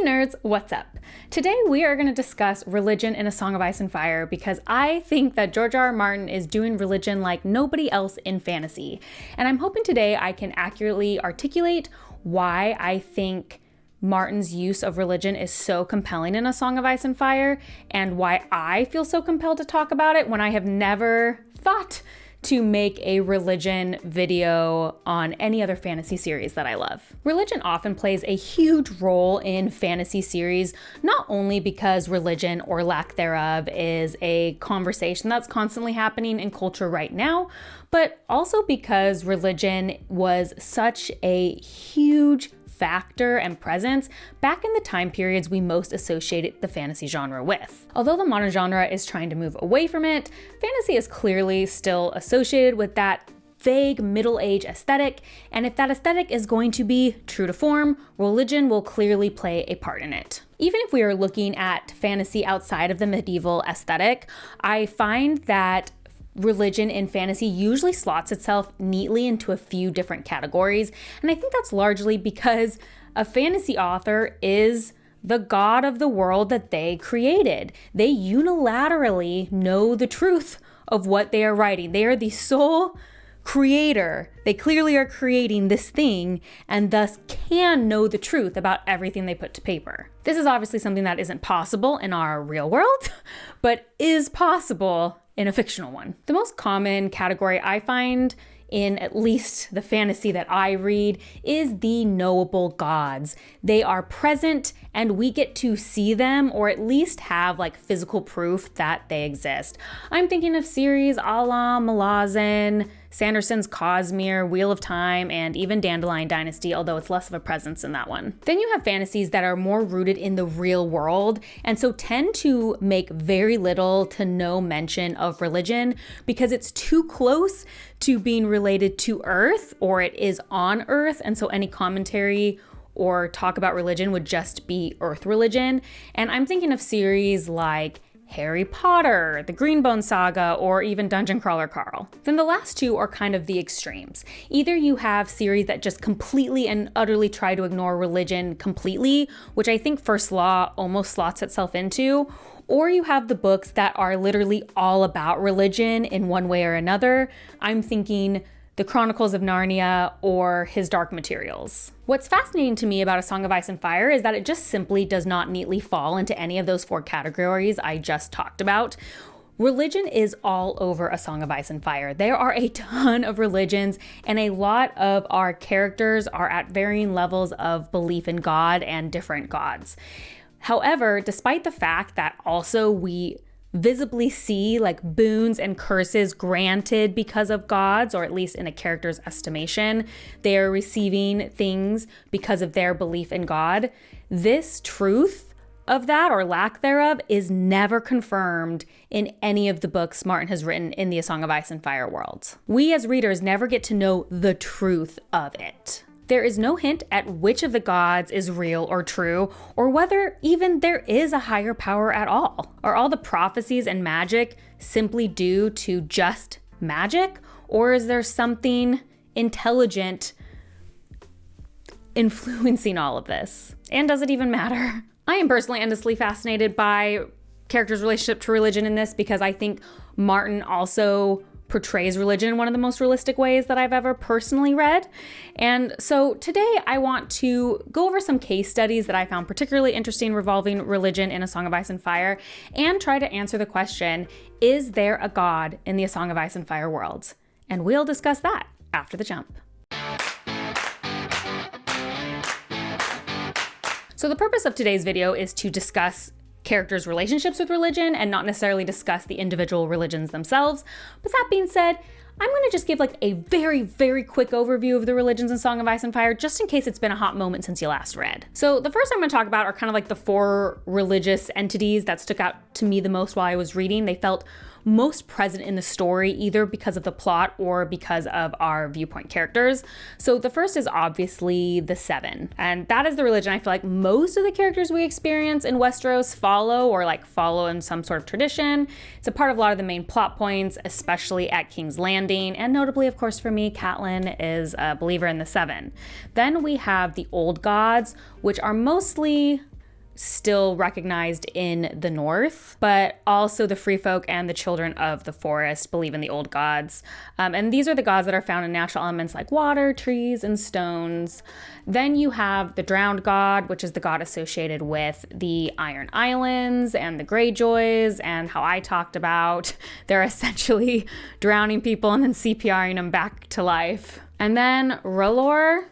nerds, what's up? Today we are going to discuss religion in A Song of Ice and Fire because I think that George R. R. Martin is doing religion like nobody else in fantasy. And I'm hoping today I can accurately articulate why I think Martin's use of religion is so compelling in A Song of Ice and Fire and why I feel so compelled to talk about it when I have never thought to make a religion video on any other fantasy series that I love. Religion often plays a huge role in fantasy series, not only because religion or lack thereof is a conversation that's constantly happening in culture right now, but also because religion was such a huge factor and presence back in the time periods we most associated the fantasy genre with. Although the modern genre is trying to move away from it, fantasy is clearly still associated with that vague middle-age aesthetic, and if that aesthetic is going to be true to form, religion will clearly play a part in it. Even if we are looking at fantasy outside of the medieval aesthetic, I find that religion in fantasy usually slots itself neatly into a few different categories, and I think that's largely because a fantasy author is the god of the world that they created. They unilaterally know the truth of what they are writing. They are the sole creator. They clearly are creating this thing and thus can know the truth about everything they put to paper. This is obviously something that isn't possible in our real world, but is possible in a fictional one. The most common category I find in at least the fantasy that I read is the knowable gods. They are present and we get to see them or at least have like physical proof that they exist. I'm thinking of series a la Malazan, Sanderson's Cosmere, Wheel of Time, and even Dandelion Dynasty, although it's less of a presence in that one. Then you have fantasies that are more rooted in the real world, and so tend to make very little to no mention of religion because it's too close to being related to Earth, or it is on Earth, and so any commentary or talk about religion would just be Earth religion. And I'm thinking of series like Harry Potter, the Greenbone Saga, or even Dungeon Crawler Carl. Then the last two are kind of the extremes. Either you have series that just completely and utterly try to ignore religion completely, which I think First Law almost slots itself into, or you have the books that are literally all about religion in one way or another. I'm thinking The Chronicles of Narnia or His Dark Materials. What's fascinating to me about A Song of Ice and Fire is that it just simply does not neatly fall into any of those four categories I just talked about. Religion is all over A Song of Ice and Fire. There are a ton of religions, and a lot of our characters are at varying levels of belief in God and different gods. However, despite the fact that also we visibly see like boons and curses granted because of gods, or at least in a character's estimation, they are receiving things because of their belief in God. This truth of that, or lack thereof, is never confirmed in any of the books Martin has written in the A Song of Ice and Fire world. We as readers never get to know the truth of it. There is no hint at which of the gods is real or true, or whether even there is a higher power at all. Are all the prophecies and magic simply due to just magic, or is there something intelligent influencing all of this? And does it even matter? I am personally endlessly fascinated by characters' relationship to religion in this because I think Martin also portrays religion in one of the most realistic ways that I've ever personally read. And so today I want to go over some case studies that I found particularly interesting revolving religion in A Song of Ice and Fire, and try to answer the question, is there a god in the A Song of Ice and Fire world? And we'll discuss that after the jump. So the purpose of today's video is to discuss characters' relationships with religion and not necessarily discuss the individual religions themselves. But that being said, I'm going to just give like a very, very quick overview of the religions in Song of Ice and Fire, just in case it's been a hot moment since you last read. So the first I'm going to talk about are kind of like the four religious entities that stuck out to me the most while I was reading. They felt most present in the story, either because of the plot or because of our viewpoint characters. So the first is obviously the Seven, and that is the religion I feel like most of the characters we experience in Westeros follow in some sort of tradition. It's a part of a lot of the main plot points, especially at King's Landing, and notably, of course, for me, Catelyn is a believer in the Seven. Then we have the Old Gods, which are mostly still recognized in the north, but also the free folk and the children of the forest believe in the old gods. And these are the gods that are found in natural elements like water, trees, and stones. Then you have the drowned god, which is the god associated with the Iron Islands and the Greyjoys, and how I talked about they're essentially drowning people and then CPRing them back to life. And then R'hllor,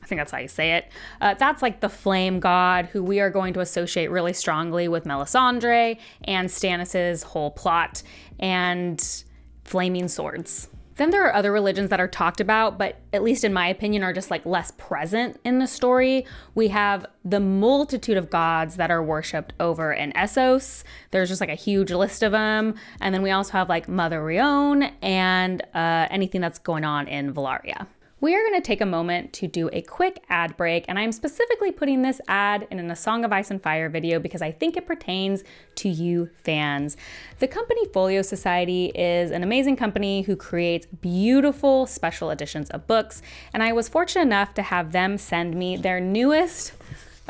I think that's how you say it. That's like the flame god who we are going to associate really strongly with Melisandre and Stannis' whole plot and flaming swords. Then there are other religions that are talked about, but at least in my opinion are just like less present in the story. We have the multitude of gods that are worshipped over in Essos. There's just like a huge list of them. And then we also have like Mother Rion and anything that's going on in Valyria. We are going to take a moment to do a quick ad break, and I'm specifically putting this ad in A Song of Ice and Fire video because I think it pertains to you fans. The company Folio Society is an amazing company who creates beautiful special editions of books, and I was fortunate enough to have them send me their newest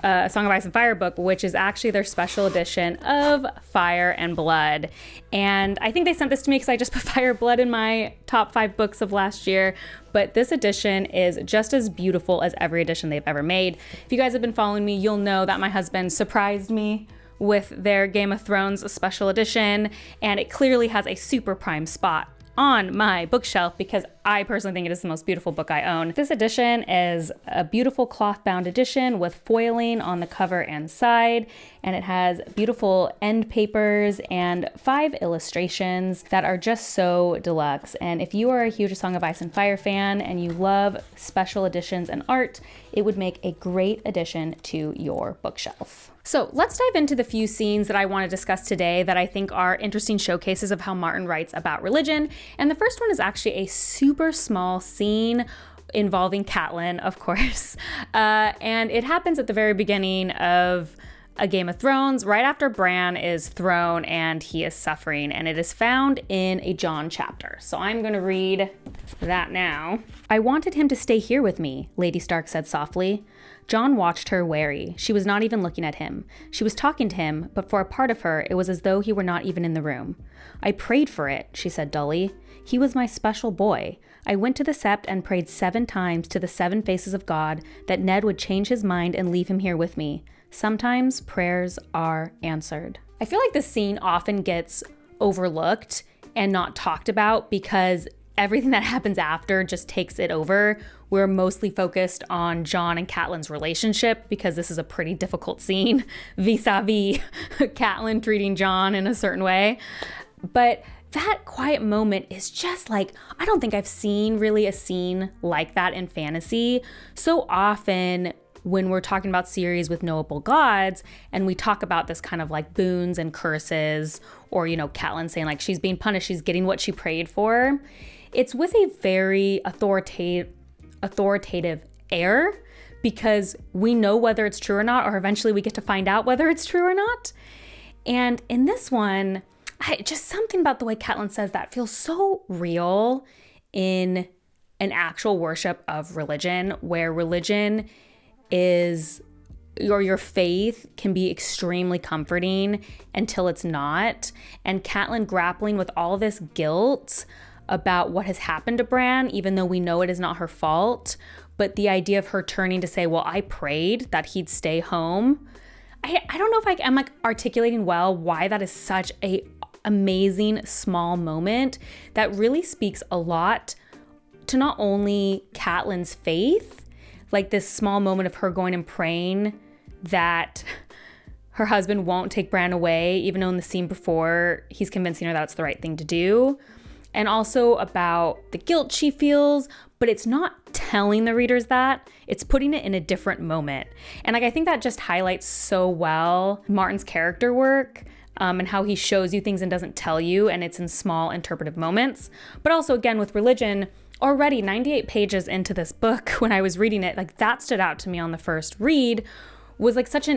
A Song of Ice and Fire book, which is actually their special edition of Fire and Blood. And I think they sent this to me because I just put Fire and Blood in my top 5 books of last year. But this edition is just as beautiful as every edition they've ever made. If you guys have been following me, you'll know that my husband surprised me with their Game of Thrones special edition, and it clearly has a super prime spot on my bookshelf because I personally think it is the most beautiful book I own. This edition is a beautiful cloth-bound edition with foiling on the cover and side, and it has beautiful end papers and 5 illustrations that are just so deluxe. And if you are a huge A Song of Ice and Fire fan and you love special editions and art, it would make a great addition to your bookshelf. So let's dive into the few scenes that I want to discuss today that I think are interesting showcases of how Martin writes about religion. And the first one is actually a super small scene involving Catelyn, of course. And it happens at the very beginning of A Game of Thrones, right after Bran is thrown and he is suffering. And it is found in a Jon chapter. So I'm going to read that now. "I wanted him to stay here with me," Lady Stark said softly. Jon watched her wary. She was not even looking at him. She was talking to him, but for a part of her, it was as though he were not even in the room. "I prayed for it," she said dully. "He was my special boy. I went to the Sept and prayed 7 times to the 7 faces of God that Ned would change his mind and leave him here with me. Sometimes prayers are answered." I feel like this scene often gets overlooked and not talked about because everything that happens after just takes it over. We're mostly focused on Jon and Catelyn's relationship because this is a pretty difficult scene vis-a-vis Catelyn treating Jon in a certain way. But that quiet moment is just like, I don't think I've seen really a scene like that in fantasy. So often when we're talking about series with knowable gods and we talk about this kind of like boons and curses, or, you know, Catelyn saying like she's being punished, she's getting what she prayed for, it's with a very authoritative air because we know whether it's true or not, or eventually we get to find out whether it's true or not. And in this one, just something about the way Catelyn says that feels so real in an actual worship of religion, where religion is, or your faith can be extremely comforting until it's not. And Catelyn grappling with all this guilt about what has happened to Bran, even though we know it is not her fault. But the idea of her turning to say, well, I prayed that he'd stay home. I don't know if I'm like articulating well why that is such a amazing small moment that really speaks a lot to not only Catelyn's faith, like this small moment of her going and praying that her husband won't take Bran away, even though in the scene before he's convincing her that's the right thing to do. And also about the guilt she feels, but it's not telling the readers that, it's putting it in a different moment. And like I think that just highlights so well Martin's character work, and how he shows you things and doesn't tell you, and it's in small interpretive moments. But also again with religion, already 98 pages into this book when I was reading it, like that stood out to me on the first read, was like such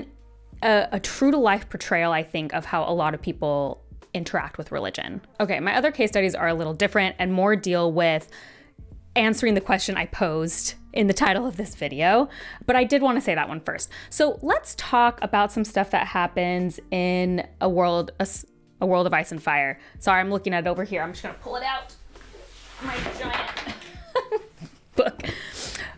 a true to life portrayal, I think, of how a lot of people interact with religion. Okay, my other case studies are a little different and more deal with answering the question I posed in the title of this video, but I did want to say that one first. So let's talk about some stuff that happens in a world of ice and fire. Sorry, I'm looking at it over here. I'm just gonna pull it out. My giant book.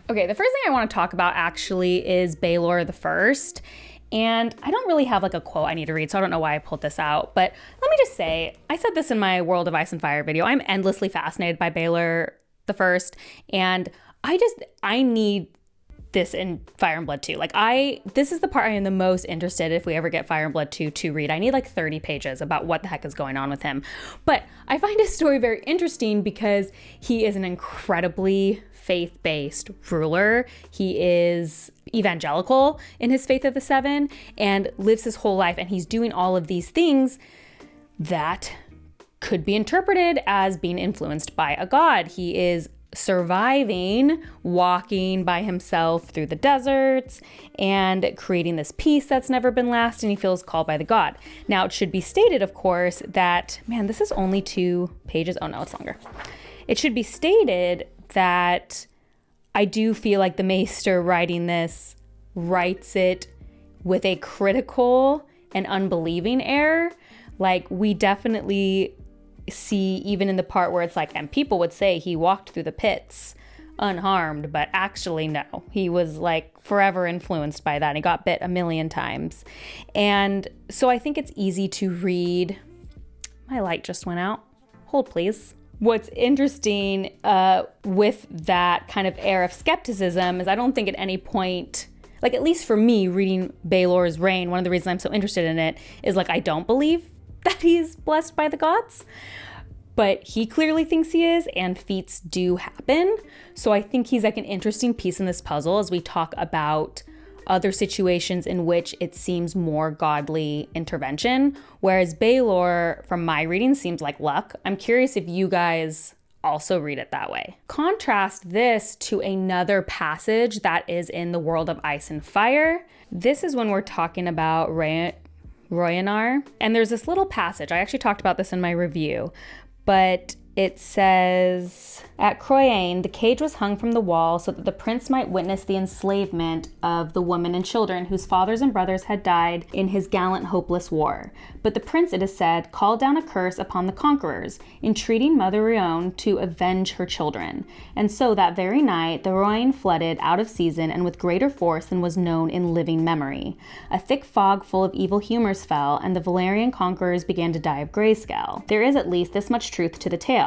Okay, the first thing I want to talk about actually is Baelor the First. And I don't really have like a quote I need to read, so I don't know why I pulled this out. But let me just say, I said this in my World of Ice and Fire video. I'm endlessly fascinated by Baelor the First, and I need this in Fire and Blood 2. This is the part I am the most interested if we ever get Fire and Blood 2 to read. I need like 30 pages about what the heck is going on with him. But I find his story very interesting because he is an incredibly faith-based ruler. He is evangelical in his Faith of the Seven and lives his whole life, and he's doing all of these things that could be interpreted as being influenced by a god. He is surviving, walking by himself through the deserts and creating this peace that's never been lasting. He feels called by the god. Now, it should be stated, of course, that, man, this is only 2 pages. Oh no, it's longer. It should be stated that I do feel like the Maester writing this writes it with a critical and unbelieving air. Like, we definitely see, even in the part where it's like, and people would say he walked through the pits unharmed, but actually no, he was like forever influenced by that, and he got bit a million times. And so I think it's easy to read. My light just went out. Hold please. What's interesting with that kind of air of skepticism is I don't think at any point, like at least for me reading Baelor's reign, one of the reasons I'm so interested in it is like I don't believe that he's blessed by the gods, but he clearly thinks he is, and feats do happen. So I think he's like an interesting piece in this puzzle as we talk about other situations in which it seems more godly intervention, whereas Baelor, from my reading, seems like luck. I'm curious if you guys also read it that way. Contrast this to another passage that is in the World of Ice and Fire. This is when we're talking about Rhoynar, and there's this little passage. I actually talked about this in my review, but it says, at Croyane, the cage was hung from the wall so that the prince might witness the enslavement of the women and children whose fathers and brothers had died in his gallant, hopeless war. But the prince, it is said, called down a curse upon the conquerors, entreating Mother Rhoynar to avenge her children. And so that very night, the Rhoynar flooded out of season and with greater force than was known in living memory. A thick fog full of evil humors fell, and the Valyrian conquerors began to die of grayscale. There is at least this much truth to the tale.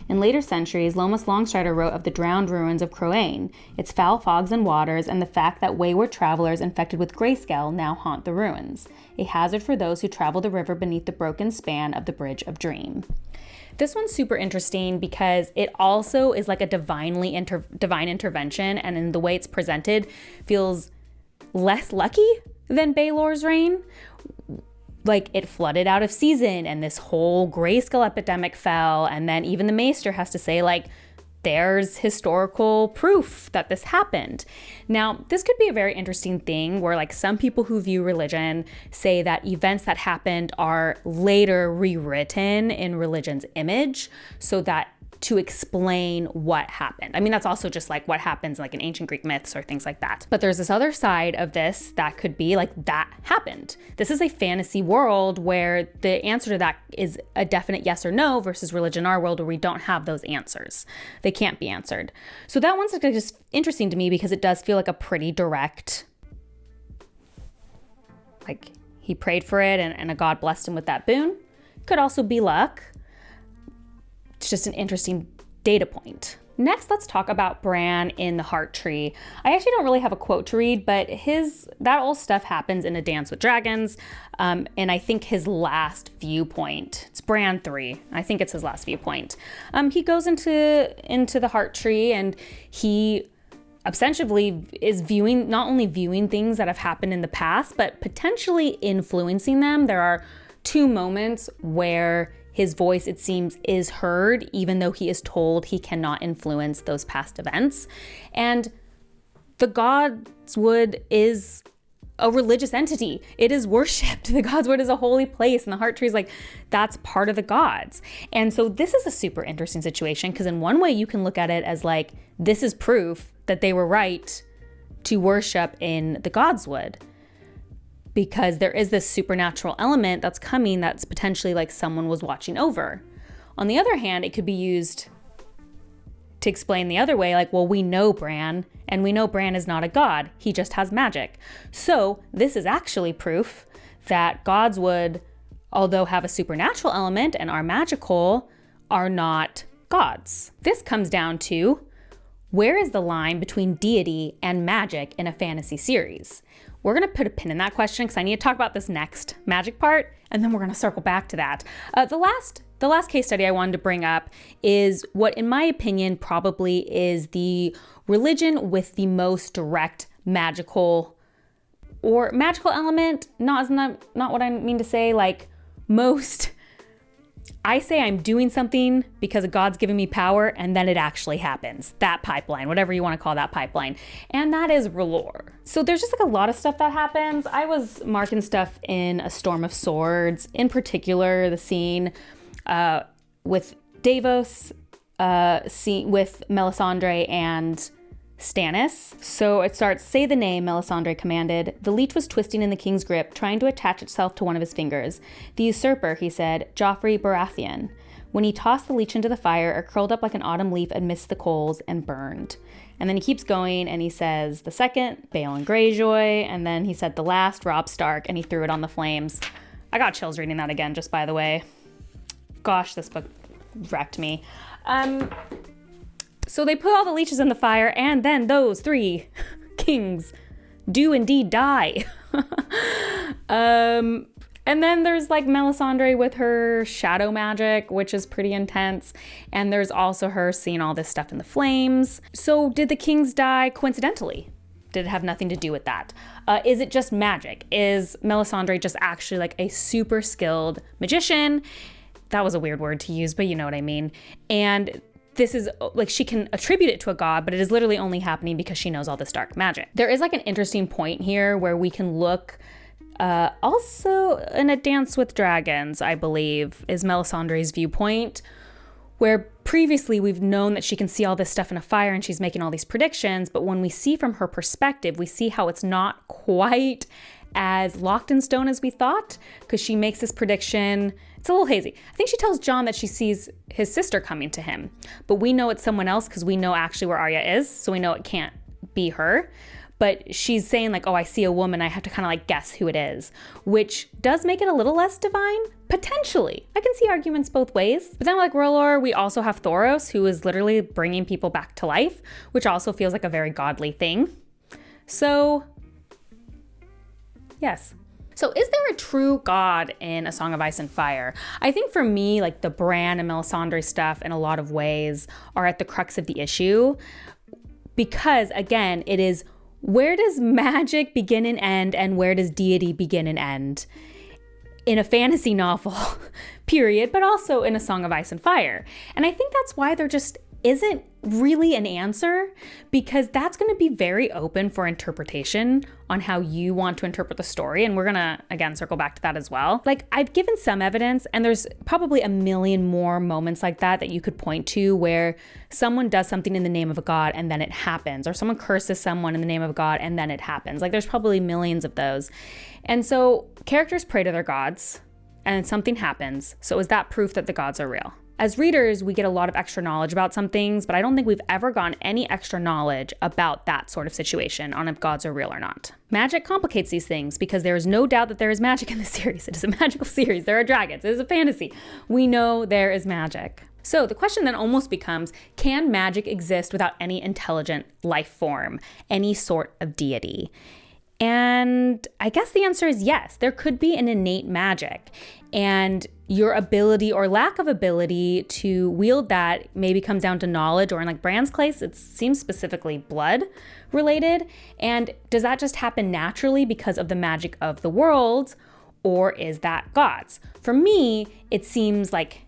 In later centuries, Lomas Longstrider wrote of the drowned ruins of Croyane, its foul fogs and waters, and the fact that wayward travelers infected with grayscale now haunt the ruins, a hazard for those who travel the river beneath the broken span of the Bridge of Dream. This one's super interesting because it also is like a divine intervention, and in the way it's presented feels less lucky than Baelor's reign. Like, it flooded out of season and this whole grayscale epidemic fell, and then even the Maester has to say, like, there's historical proof that this happened. Now, this could be a very interesting thing where, like, some people who view religion say that events that happened are later rewritten in religion's image so that to explain what happened. I mean, that's also just like what happens like in ancient Greek myths or things like that. But there's this other side of this that could be like, that happened. This is a fantasy world where the answer to that is a definite yes or no versus religion, our world, where we don't have those answers. They can't be answered. So that one's like just interesting to me because it does feel like a pretty direct, like he prayed for it and a god blessed him with that boon. Could also be luck. It's just an interesting data point. Next, let's talk about Bran in the Heart Tree. I actually don't really have a quote to read, but that all stuff happens in A Dance with Dragons, and I think his last viewpoint, it's Bran 3, I think it's his last viewpoint. He goes into the Heart Tree, and he ostensibly is not only viewing things that have happened in the past, but potentially influencing them. There are 2 moments where his voice, it seems, is heard, even though he is told he cannot influence those past events. And the Godswood is a religious entity. It is worshipped. The Godswood is a holy place, and the Heart Tree is like, that's part of the gods. And so this is a super interesting situation because in one way you can look at it as like, this is proof that they were right to worship in the gods would, because there is this supernatural element that's coming that's potentially like someone was watching over. On the other hand, it could be used to explain the other way, like, well, we know Bran, and we know Bran is not a god. He just has magic. So this is actually proof that gods would, although have a supernatural element and are magical, are not gods. This comes down to, where is the line between deity and magic in a fantasy series? We're going to put a pin in that question because I need to talk about this next magic part, and then we're going to circle back to that. The last case study I wanted to bring up is what, in my opinion, probably is the religion with the most direct magical element. Not what I mean to say, like most. I say I'm doing something because God's giving me power, and then it actually happens. That pipeline, whatever you want to call that pipeline. And that is R'hllor. So there's just like a lot of stuff that happens. I was marking stuff in A Storm of Swords, in particular the scene with Davos, with Melisandre and Stannis. So it starts, say the name, Melisandre commanded. The leech was twisting in the king's grip, trying to attach itself to one of his fingers. The usurper, he said, Joffrey Baratheon. When he tossed the leech into the fire, it curled up like an autumn leaf amidst the coals and burned. And then he keeps going and he says the second, Balon Greyjoy, and then he said the last, Robb Stark, and he threw it on the flames. I got chills reading that again, just by the way. Gosh, this book wrecked me. So they put all the leeches in the fire, and then those 3 kings do indeed die. And then there's like Melisandre with her shadow magic, which is pretty intense. And there's also her seeing all this stuff in the flames. So did the kings die coincidentally? Did it have nothing to do with that? Is it just magic? Is Melisandre just actually like a super skilled magician? That was a weird word to use, but you know what I mean. And this is like, she can attribute it to a god, but it is literally only happening because she knows all this dark magic. There is like an interesting point here where we can look also in A Dance with Dragons, I believe, is Melisandre's viewpoint, where previously we've known that she can see all this stuff in a fire and she's making all these predictions. But when we see from her perspective, we see how it's not quite as locked in stone as we thought, because she makes this prediction. It's a little hazy. I think she tells Jon that she sees his sister coming to him, but we know it's someone else because we know actually where Arya is, so we know it can't be her. But she's saying like, oh, I see a woman, I have to kind of like guess who it is, which does make it a little less divine, potentially. I can see arguments both ways. But then like R'hllor, we also have Thoros, who is literally bringing people back to life, which also feels like a very godly thing. So yes. So is there a true god in A Song of Ice and Fire? I think for me, like the Bran and Melisandre stuff in a lot of ways are at the crux of the issue, because again, it is, where does magic begin and end, and where does deity begin and end in a fantasy novel, period, but also in A Song of Ice and Fire? And I think that's why there just isn't really an answer, because that's going to be very open for interpretation on how you want to interpret the story. And we're going to, again, circle back to that as well. Like, I've given some evidence, and there's probably a million more moments like that you could point to where someone does something in the name of a god and then it happens, or someone curses someone in the name of a god and then it happens. Like, there's probably millions of those. And so characters pray to their gods and something happens. So is that proof that the gods are real? As readers, we get a lot of extra knowledge about some things, but I don't think we've ever gotten any extra knowledge about that sort of situation on if gods are real or not. Magic complicates these things because there is no doubt that there is magic in this series. It is a magical series. There are dragons. It is a fantasy. We know there is magic. So the question then almost becomes, can magic exist without any intelligent life form, any sort of deity? And I guess the answer is yes. There could be an innate magic, and your ability or lack of ability to wield that maybe comes down to knowledge, or in like Bran's case, it seems specifically blood related. And does that just happen naturally because of the magic of the world, or is that gods? For me, it seems like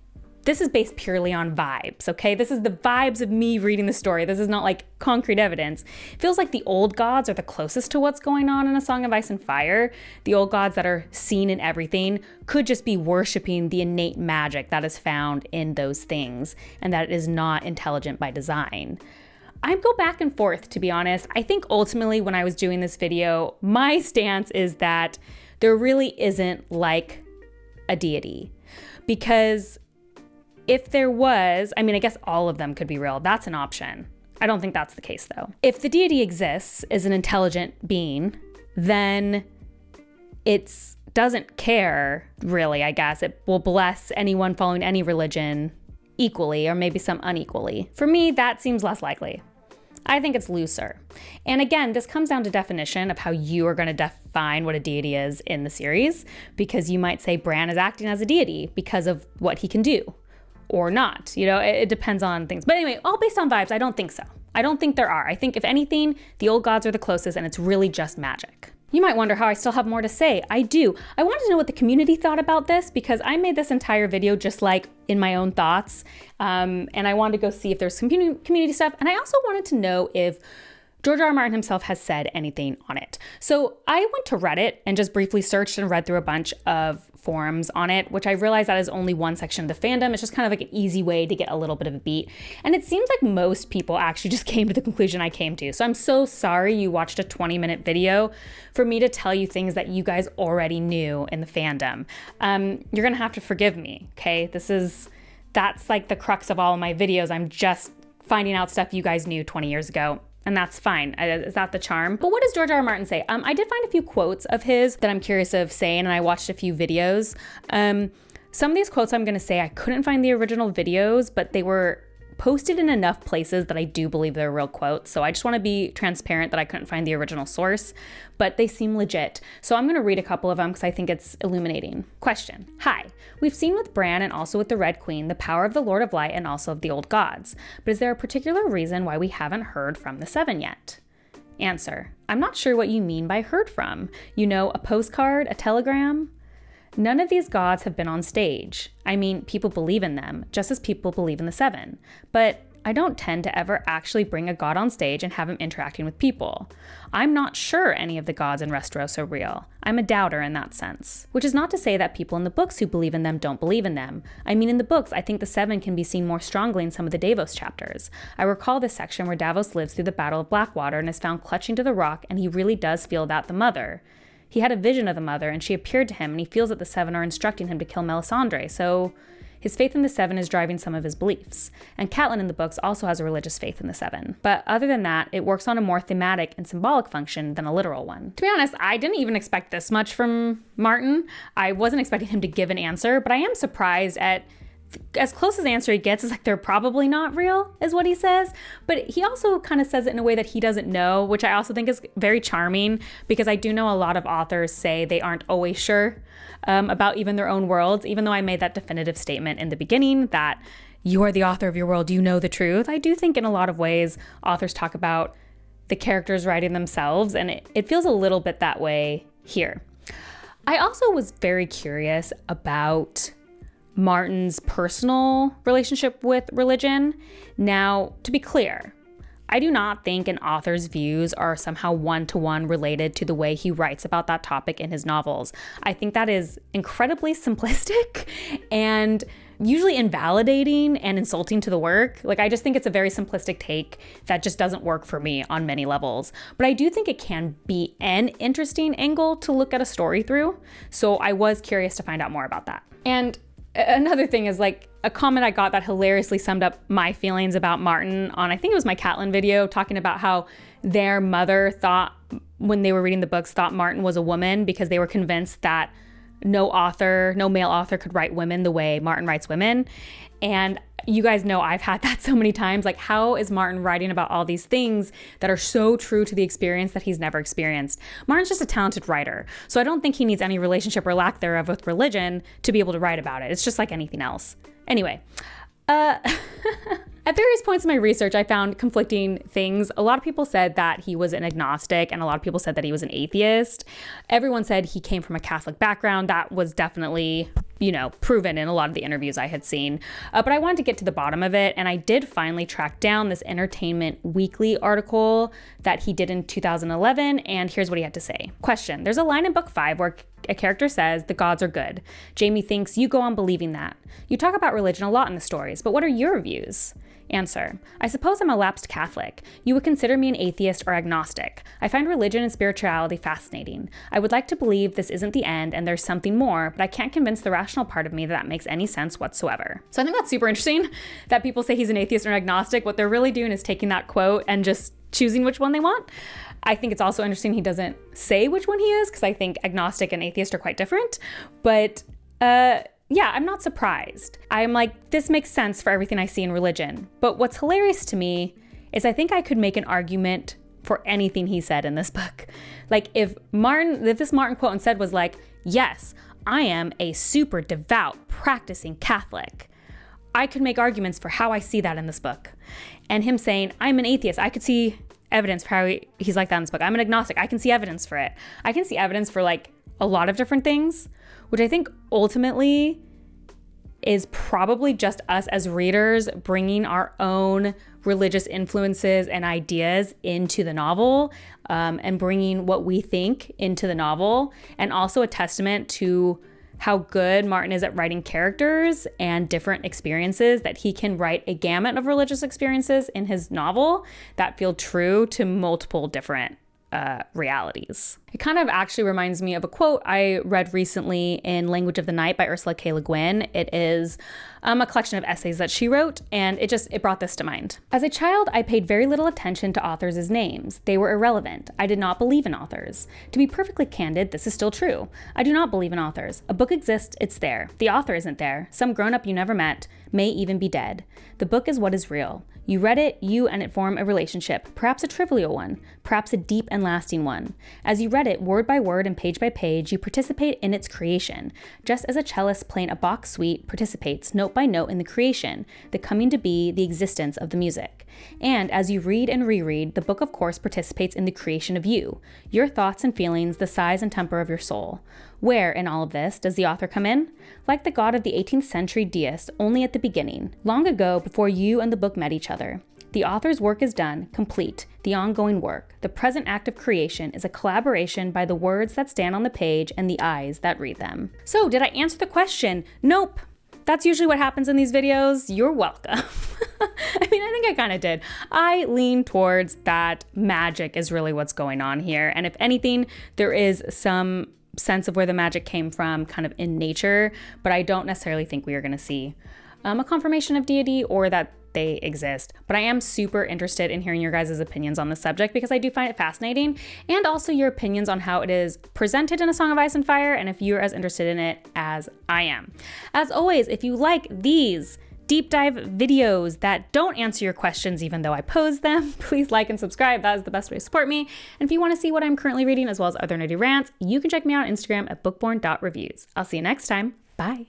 this is based purely on vibes, okay? This is the vibes of me reading the story. This is not like concrete evidence. It feels like the old gods are the closest to what's going on in A Song of Ice and Fire. The old gods that are seen in everything could just be worshiping the innate magic that is found in those things, and that it is not intelligent by design. I go back and forth, to be honest. I think ultimately when I was doing this video, my stance is that there really isn't like a deity. Because if there was, I mean, I guess all of them could be real. That's an option. I don't think that's the case though. If the deity exists as an intelligent being, then it doesn't care really, I guess. It will bless anyone following any religion equally, or maybe some unequally. For me, that seems less likely. I think it's looser. And again, this comes down to definition of how you are going to define what a deity is in the series, because you might say Bran is acting as a deity because of what he can do, or not. You know, it depends on things. But anyway, all based on vibes, I don't think so. I don't think there are. I think if anything, the old gods are the closest, and it's really just magic. You might wonder how I still have more to say. I do. I wanted to know what the community thought about this, because I made this entire video just like in my own thoughts. And I wanted to go see if there's some community stuff. And I also wanted to know if George R. R. Martin himself has said anything on it. So I went to Reddit and just briefly searched and read through a bunch of forums on it, which I realized that is only one section of the fandom. It's just kind of like an easy way to get a little bit of a beat. And it seems like most people actually just came to the conclusion I came to. So I'm so sorry you watched a 20-minute video for me to tell you things that you guys already knew in the fandom. You're gonna have to forgive me, okay? That's like the crux of all of my videos. I'm just finding out stuff you guys knew 20 years ago. And that's fine. Is that the charm? But what does George R. R. Martin say? I did find a few quotes of his that I'm curious of saying, and I watched a few videos. Some of these quotes I'm gonna say, I couldn't find the original videos, but they were posted in enough places that I do believe they're real quotes. So I just wanna be transparent that I couldn't find the original source, but they seem legit. So I'm gonna read a couple of them because I think it's illuminating. Question. Hi. We've seen with Bran and also with the Red Queen the power of the Lord of Light and also of the old gods. But is there a particular reason why we haven't heard from the Seven yet? Answer. I'm not sure what you mean by heard from. You know, a postcard, a telegram? None of these gods have been on stage. I mean, people believe in them, just as people believe in the Seven. But I don't tend to ever actually bring a god on stage and have him interacting with people. I'm not sure any of the gods in Westeros are real. I'm a doubter in that sense. Which is not to say that people in the books who believe in them don't believe in them. I mean, in the books, I think the Seven can be seen more strongly in some of the Davos chapters. I recall this section where Davos lives through the Battle of Blackwater and is found clutching to the rock, and he really does feel that the mother. He had a vision of the mother, and she appeared to him, and he feels that the Seven are instructing him to kill Melisandre, so his faith in the Seven is driving some of his beliefs. And Catelyn in the books also has a religious faith in the Seven. But other than that, it works on a more thematic and symbolic function than a literal one. To be honest, I didn't even expect this much from Martin. I wasn't expecting him to give an answer, but I am surprised at as close as the answer he gets is like, they're probably not real, is what he says. But he also kind of says it in a way that he doesn't know, which I also think is very charming, because I do know a lot of authors say they aren't always sure about even their own worlds, even though I made that definitive statement in the beginning that you are the author of your world, you know the truth. I do think in a lot of ways, authors talk about the characters writing themselves, and it feels a little bit that way here. I also was very curious about Martin's personal relationship with religion. Now, to be clear, I do not think an author's views are somehow one-to-one related to the way he writes about that topic in his novels. I think that is incredibly simplistic and usually invalidating and insulting to the work. Like, I just think it's a very simplistic take that just doesn't work for me on many levels. But I do think it can be an interesting angle to look at a story through. So I was curious to find out more about that. And another thing is like a comment I got that hilariously summed up my feelings about Martin on, I think it was my Catelyn video, talking about how their mother thought, when they were reading the books, thought Martin was a woman because they were convinced that no male author could write women the way Martin writes women. And you guys know I've had that so many times. Like, how is Martin writing about all these things that are so true to the experience that he's never experienced? Martin's just a talented writer. So I don't think he needs any relationship or lack thereof with religion to be able to write about it. It's just like anything else. Anyway, at various points in my research, I found conflicting things. A lot of people said that he was an agnostic, and a lot of people said that he was an atheist. Everyone said he came from a Catholic background. That was definitely, proven in a lot of the interviews I had seen. But I wanted to get to the bottom of it, and I did finally track down this Entertainment Weekly article that he did in 2011, and here's what he had to say. Question. There's a line in book 5 where a character says, the gods are good. Jaime thinks you go on believing that. You talk about religion a lot in the stories, but what are your views? Answer. I suppose I'm a lapsed Catholic. You would consider me an atheist or agnostic. I find religion and spirituality fascinating. I would like to believe this isn't the end and there's something more, but I can't convince the rational part of me that makes any sense whatsoever. So I think that's super interesting that people say he's an atheist or an agnostic. What they're really doing is taking that quote and just choosing which one they want. I think it's also interesting he doesn't say which one he is, because I think agnostic and atheist are quite different. But yeah, I'm not surprised. I'm like, this makes sense for everything I see in religion. But what's hilarious to me is I think I could make an argument for anything he said in this book. Like if this Martin quote instead was like, yes, I am a super devout, practicing Catholic, I could make arguments for how I see that in this book. And him saying, I'm an atheist, I could see evidence for how he's like that in this book. I'm an agnostic, I can see evidence for it. I can see evidence for like a lot of different things, which I think ultimately is probably just us as readers bringing our own religious influences and ideas into the novel, and bringing what we think into the novel, and also a testament to how good Martin is at writing characters and different experiences, that he can write a gamut of religious experiences in his novel that feel true to multiple different realities. It kind of actually reminds me of a quote I read recently in Language of the Night by Ursula K. Le Guin. It is a collection of essays that she wrote, and it brought this to mind. As a child, I paid very little attention to authors' names. They were irrelevant. I did not believe in authors. To be perfectly candid, this is still true. I do not believe in authors. A book exists, it's there. The author isn't there. Some grown-up you never met may even be dead. The book is what is real. You read it, you and it form a relationship, perhaps a trivial one, perhaps a deep and lasting one. As you read it, word by word and page by page, you participate in its creation, just as a cellist playing a Bach suite participates note by note in the creation, the coming to be, the existence of the music. And as you read and reread, the book of course participates in the creation of you, your thoughts and feelings, the size and temper of your soul. Where, in all of this, does the author come in? Like the god of the 18th century deist, only at the beginning, long ago before you and the book met each other. The author's work is done, complete, the ongoing work. The present act of creation is a collaboration by the words that stand on the page and the eyes that read them. So, did I answer the question? Nope. That's usually what happens in these videos. You're welcome. I mean, I think I kind of did. I lean towards that magic is really what's going on here. And if anything, there is some sense of where the magic came from kind of in nature, but I don't necessarily think we are going to see a confirmation of deity or that they exist. But I am super interested in hearing your guys' opinions on the subject because I do find it fascinating, and also your opinions on how it is presented in A Song of Ice and Fire, and if you're as interested in it as I am. As always, if you like these deep dive videos that don't answer your questions even though I pose them, please like and subscribe. That is the best way to support me. And if you want to see what I'm currently reading as well as other nerdy rants, you can check me out on Instagram at bookborn.reviews. I'll see you next time. Bye.